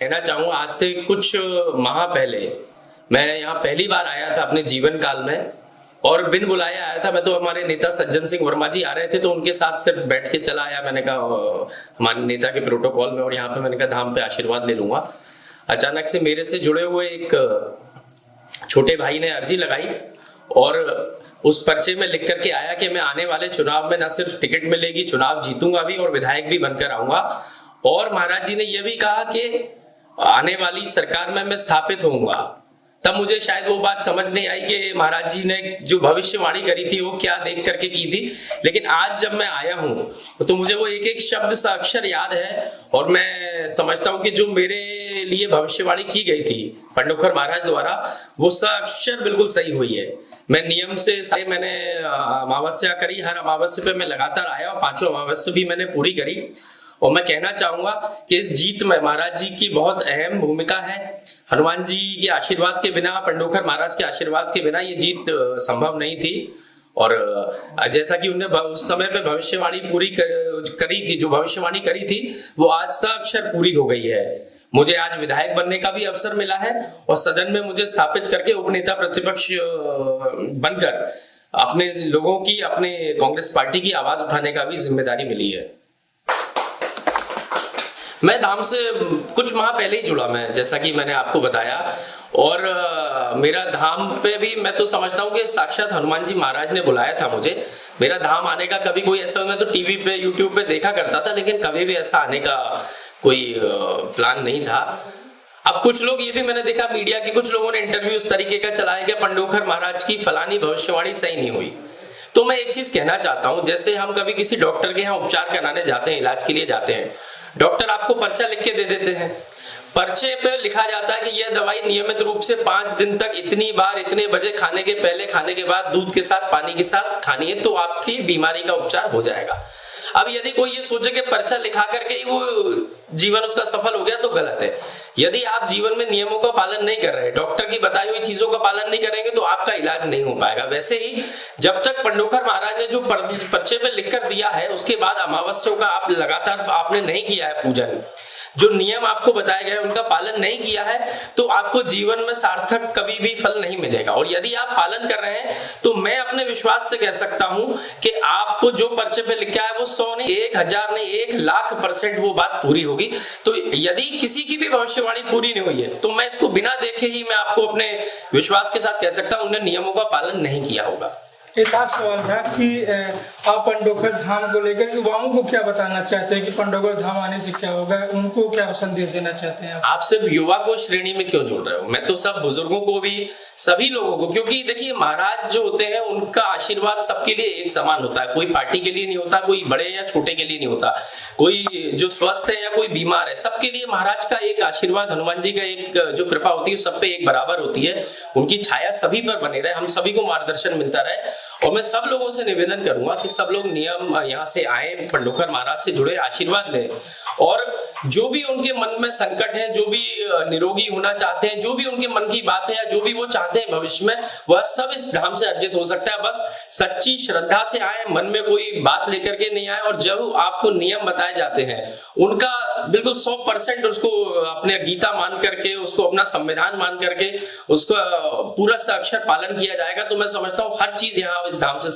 कहना चाहूँगा आज से कुछ माह पहले मैं यहाँ पहली बार आया था अपने जीवन काल में और बिन बुलाया आया था। मैं तो हमारे नेता सज्जन सिंह वर्मा जी आ रहे थे तो उनके साथ सिर्फ बैठ के चला आया। मैंने कहा हमारे नेता के प्रोटोकॉल में और यहाँ पे मैंने कहा धाम पे आशीर्वाद ले लूंगा। अचानक से मेरे से जुड़े हुए एक छोटे भाई ने अर्जी लगाई और उस पर्चे में लिख करके आया कि मैं आने वाले चुनाव में न सिर्फ टिकट मिलेगी, चुनाव जीतूंगा भी और विधायक भी बनकर आऊंगा। और महाराज जी ने यह भी कहा कि आने वाली सरकार में मैं स्थापित होऊंगा। तब मुझे शायद वो बात समझ नहीं आई कि महाराज जी ने जो भविष्यवाणी करी थी वो क्या देख करके की थी। लेकिन आज जब मैं आया हूं तो मुझे वो एक एक शब्द सा अक्षर याद है और मैं समझता हूं कि जो मेरे लिए भविष्यवाणी की गई थी पंडोखर महाराज द्वारा वो सा अक्षर बिल्कुल सही हुई है। मैं नियम से सारे मैंने अमावस्या करी, हर अमावस्या पे मैं लगातार आया और 5 अमावस्या भी मैंने पूरी करी। और मैं कहना चाहूंगा कि इस जीत में महाराज जी की बहुत अहम भूमिका है। हनुमान जी के आशीर्वाद के बिना, पंडोखर महाराज के आशीर्वाद के बिना ये जीत संभव नहीं थी। और जैसा कि उन्होंने उस समय पे भविष्यवाणी पूरी करी थी, जो भविष्यवाणी करी थी वो आज साक्षर पूरी हो गई है। मुझे आज विधायक बनने का भी अवसर मिला है और सदन में मुझे स्थापित करके उपनेता प्रतिपक्ष बनकर अपने लोगों की, अपने कांग्रेस पार्टी की आवाज उठाने का भी जिम्मेदारी मिली है। मैं धाम से कुछ माह पहले ही जुड़ा, मैं जैसा कि मैंने आपको बताया। और मेरा धाम पे भी मैं तो समझता हूँ कि साक्षात हनुमान जी महाराज ने बुलाया था मुझे। मेरा धाम आने का कभी कोई ऐसा, मैं तो टीवी पे यूट्यूब पे देखा करता था लेकिन कभी भी ऐसा आने का कोई प्लान नहीं था। अब कुछ लोग ये भी मैंने देखा मीडिया के कुछ लोगों ने इंटरव्यू इस तरीके का चलाया कि पंडोखर महाराज की फलानी भविष्यवाणी सही नहीं हुई। तो मैं एक चीज कहना चाहता हूं, जैसे हम कभी किसी डॉक्टर के यहाँ उपचार कराने जाते हैं, इलाज के लिए जाते हैं, डॉक्टर आपको पर्चा लिख के दे देते हैं। पर्चे पे लिखा जाता है कि यह दवाई नियमित रूप से 5 दिन तक इतनी बार इतने बजे खाने के पहले, खाने के बाद, दूध के साथ, पानी के साथ खानी है तो आपकी बीमारी का उपचार हो जाएगा। अब यदि कोई ये सोचे कि पर्चा लिखा करके ही वो जीवन उसका सफल हो गया तो गलत है। यदि आप जीवन में नियमों का पालन नहीं कर रहे, डॉक्टर की बताई हुई चीजों का पालन नहीं करेंगे तो आपका इलाज नहीं हो पाएगा। वैसे ही जब तक पंडोखर महाराज ने जो पर्चे पे लिखकर दिया है उसके बाद अमावस्या का आप लगातार आपने नहीं किया है पूजन, जो नियम आपको बताए गए उनका पालन नहीं किया है तो आपको जीवन में सार्थक कभी भी फल नहीं मिलेगा। और यदि आप पालन कर रहे हैं तो मैं अपने विश्वास से कह सकता हूं कि आपको जो पर्चे पे लिखा है वो 100 नहीं, 1000 नहीं, 1,00,000% वो बात पूरी होगी। तो यदि किसी की भी भविष्यवाणी पूरी नहीं हुई है तो मैं इसको बिना देखे ही मैं आपको अपने विश्वास के साथ कह सकता हूं उन्होंने नियमों का पालन नहीं किया होगा। एक खास सवाल था कि आप पंडोखर धाम को लेकर युवाओं को क्या बताना चाहते हैं कि पंडोखर धाम आने से क्या होगा, उनको क्या संदेश देना चाहते हैं आप सिर्फ युवा को श्रेणी में क्यों जोड़ रहे हो? मैं तो सब बुजुर्गों को भी, सभी लोगों को, क्योंकि देखिए महाराज जो होते हैं उनका आशीर्वाद सबके लिए एक समान होता है। कोई पार्टी के लिए नहीं होता, कोई बड़े या छोटे के लिए नहीं होता, कोई जो स्वस्थ है या कोई बीमार है, सबके लिए महाराज का एक आशीर्वाद, हनुमान जी का एक जो कृपा होती है सब पे एक बराबर होती है। उनकी छाया सभी पर बने रहे, हम सभी को मार्गदर्शन मिलता रहे। और मैं सब लोगों से निवेदन करूंगा कि सब लोग नियम यहाँ से आए, पंडोखर महाराज से जुड़े, आशीर्वाद लें और जो भी उनके मन में संकट है, जो भी निरोगी होना चाहते हैं, जो भी उनके मन की बात है या जो भी वो चाहते हैं भविष्य में, वह सब इस धाम से अर्जित हो सकता है। बस सच्ची श्रद्धा से आए, मन में कोई बात लेकर के नहीं आए। और जब आपको नियम बताए जाते हैं उनका बिल्कुल 100% उसको अपने गीता मान करके, उसको अपना संविधान मान करके उसका पूरा अक्षर पालन किया जाएगा तो मैं समझता हूँ हर चीज यहाँ इस धाम से